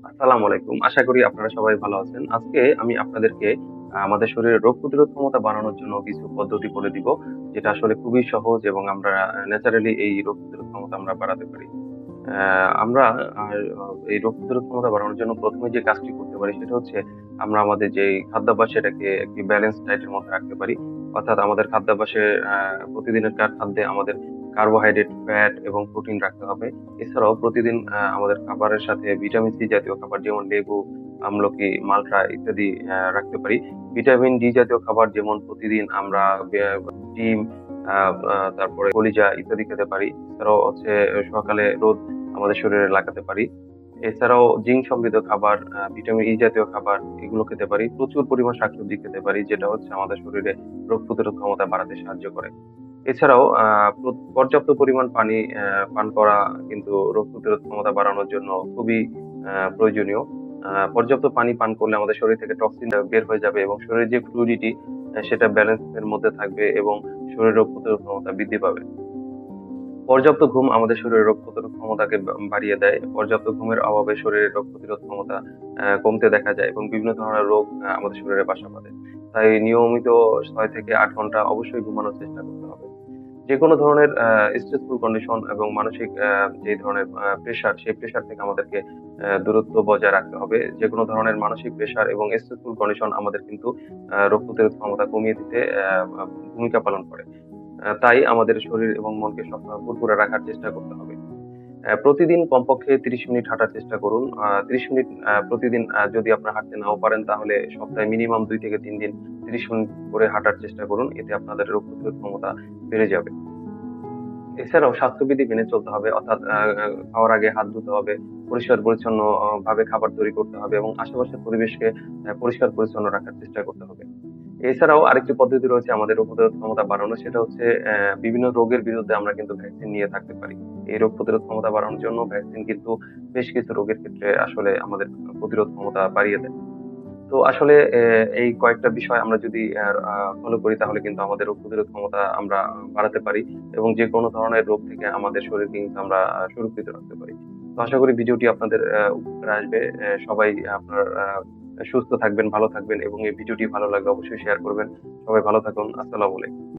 আসসালামু আলাইকুম। আশা করি আপনারা সবাই ভালো আছেন। আজকে আমি আপনাদেরকে আমাদের শরীরের রোগ প্রতিরোধ ক্ষমতা বাড়ানোর জন্য কিছু পদ্ধতি বলে দিব, যেটা আসলে খুবই সহজ এবং আমরা ন্যাচারালি এই রোগ প্রতিরোধ ক্ষমতা আমরা বাড়াতে পারি। আমরা আর এই রোগ প্রতিরোধ ক্ষমতা বাড়ানোর জন্য ১ম এ যে কাজটি করতে পারি সেটা হচ্ছে আমরা আমাদের যেই খাদ্যাভ্যাস সেটাকে একটি ব্যালেন্স ডায়েট এর মধ্যে রাখতে পারি। অর্থাৎ আমাদের খাদ্যাভ্যাসে প্রতিদিনের খাদ্যে আমাদের কার্বোহাইড্রেট, ফ্যাট এবং প্রোটিন রাখতে হবে। এছাড়াও প্রতিদিন আমাদের খাবারের সাথে ভিটামিন সি জাতীয় খাবার যেমন লেবু, আমলকি, মালটা ইত্যাদি রাখতে পারি। ভিটামিন ডি জাতীয় খাবার যেমন প্রতিদিন আমরা ডিম, আ আ তারপরে কলিজা ইত্যাদি খেতে পারি। এছাড়াও হচ্ছে সকালে রোদ আমাদের শরীরে লাগাতে পারি। এছাড়াও জিঙ্ক সমৃদ্ধ খাবার, ভিটামিন ই জাতীয় খাবার এগুলো খেতে পারি। প্রচুর পরিমাণ শাকসবজি খেতে পারি, যেটা হচ্ছে আমাদের শরীরে রোগ প্রতিরোধ ক্ষমতা বাড়াতে সাহায্য করে। এছাড়াও পর্যাপ্ত পরিমাণ পানি পান করা কিন্তু রোগ প্রতিরোধ ক্ষমতা বাড়ানোর জন্য খুবই প্রয়োজনীয়। পর্যাপ্ত পানি পান করলে আমাদের শরীর থেকে টক্সিন বের হয়ে যাবে এবং শরীরের যে ফ্লুইডিটি সেটা ব্যালেন্স এর মধ্যে থাকবে এবং শরীরের রোগ প্রতিরোধ ক্ষমতা বৃদ্ধি পাবে। পর্যাপ্ত ঘুম আমাদের শরীরের রোগ প্রতিরোধ ক্ষমতাকে বাড়িয়ে দেয়। পর্যাপ্ত ঘুমের অভাবে শরীরের রোগ প্রতিরোধ ক্ষমতা কমতে দেখা যায় এবং বিভিন্ন ধরনের রোগ আমাদের শরীরে বাসা বাঁধে। তাই নিয়মিত ৬ থেকে ৮ ঘন্টা অবশ্যই ঘুমানোর চেষ্টা করতে হবে। যেকোনো ধরনের স্ট্রেসফুল কন্ডিশন এবং মানসিক যে ধরনের প্রেশার, সেই প্রেশার থেকে আমাদেরকে দূরত্ব বজায় রাখতে হবে। যেকোনো ধরনের মানসিক প্রেশার এবং স্ট্রেসফুল কন্ডিশন আমাদের কিন্তু রোগ প্রতিরোধ ক্ষমতা কমিয়ে দিতে ভূমিকা পালন করে। তাই আমাদের শরীর এবং মনকে সবসময় ফুরফুরে রাখার চেষ্টা করতে হবে। প্রতিদিন কমপক্ষে ৩০ মিনিট হাঁটার চেষ্টা করুন। ৩০ মিনিট প্রতিদিন যদি আপনারা হাঁটতে নাও পারেন তাহলে সপ্তাহে মিনিমাম ২ থেকে ৩ দিন ৩০ মিনিট করে হাঁটার চেষ্টা করুন। এতে আপনাদের রোগ প্রতিরোধ ক্ষমতা বেড়ে যাবে। এছাড়াও স্বাস্থ্যবিধি মেনে চলতে হবে। অর্থাৎ খাওয়ার আগে হাত ধুতে হবে, পরিষ্কার-পরিচ্ছন্ন ভাবে খাবার তৈরি করতে হবে এবং আশেপাশের পরিবেশকে পরিষ্কার-পরিচ্ছন্ন রাখার চেষ্টা করতে হবে। এছাড়াও আরেকটি পদ্ধতি রয়েছে আমাদের রোগ প্রতিরোধ ক্ষমতা বাড়ানোর, সেটা হচ্ছে বিভিন্ন রোগের বিরুদ্ধে আমরা কিন্তু ভ্যাকসিন নিয়ে থাকতে পারি। এই রোগ প্রতিরোধ ক্ষমতা বাড়ানোর জন্য ভ্যাকসিন কিন্তু বেশ কিছু রোগের ক্ষেত্রে আসলে আমাদের প্রতিরোধ ক্ষমতা বাড়িয়ে দেয়। তো আসলে এই কয়েকটা বিষয় আমরা যদি ফলো করি তাহলে কিন্তু আমাদের রোগ প্রতিরোধ ক্ষমতা আমরা বাড়াতে পারি এবং যেকোনো ধরনের রোগ থেকে আমাদের শরীরকে কিন্তু আমরা সুরক্ষিত রাখতে পারি। তো আশা করি ভিডিওটি আপনাদের উপকারে আসবে। সবাই আপনার সুস্থ থাকবেন, ভালো থাকবেন এবং এই ভিডিওটি ভালো লাগলে অবশ্যই শেয়ার করবেন। সবাই ভালো থাকুন। আসসালামু আলাইকুম।